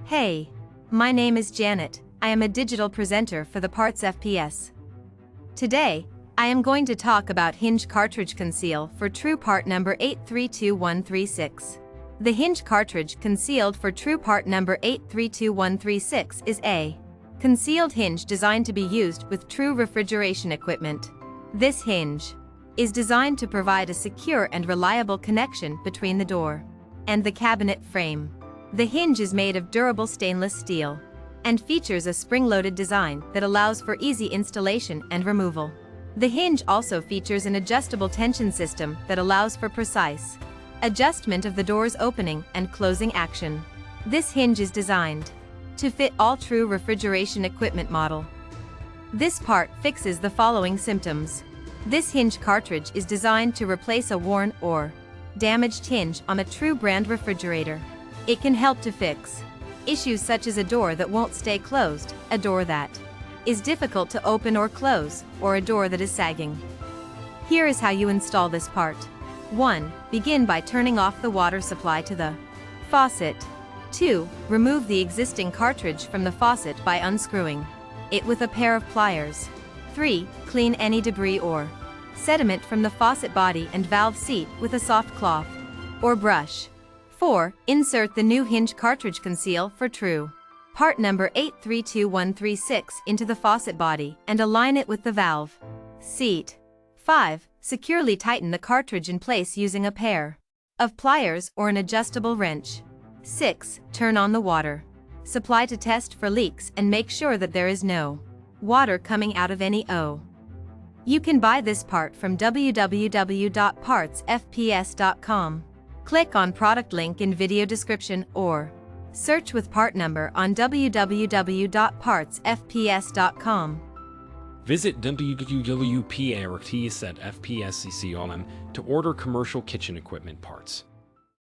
Hey, my name is Janet. I am a digital presenter for the PartsFPS. Today, I am going to talk about Hinge Cartridge Conceale for True part number 832136. The Hinge Cartridge Concealed for True part number 832136 is a concealed hinge designed to be used with true refrigeration equipment. This hinge is designed to provide a secure and reliable connection between the door and the cabinet frame. The hinge is made of durable stainless steel and features a spring-loaded design that allows for easy installation and removal. The hinge also features an adjustable tension system that allows for precise adjustment of the door's opening and closing action. This hinge is designed to fit all true refrigeration equipment model. This part fixes the following symptoms. This hinge cartridge is designed to replace a worn or damaged hinge on a true brand refrigerator. It can help to fix issues such as a door that won't stay closed, a door that is difficult to open or close, or a door that is sagging. Here is how you install this part. 1. Begin by turning off the water supply to the faucet. 2. Remove the existing cartridge from the faucet by unscrewing it with a pair of pliers. 3. Clean any debris or sediment from the faucet body and valve seat with a soft cloth or brush. 4. Insert the new hinge cartridge conceal for true part number 832136 into the faucet body and align it with the valve seat. 5. Securely tighten the cartridge in place using a pair of pliers or an adjustable wrench. 6. Turn on the water supply to test for leaks and make sure that there is no water coming out of any O. You can buy this part from www.partsfps.com. Click on product link in video description or search with part number on www.partsfps.com. Visit www.partsfps.com to order commercial kitchen equipment parts.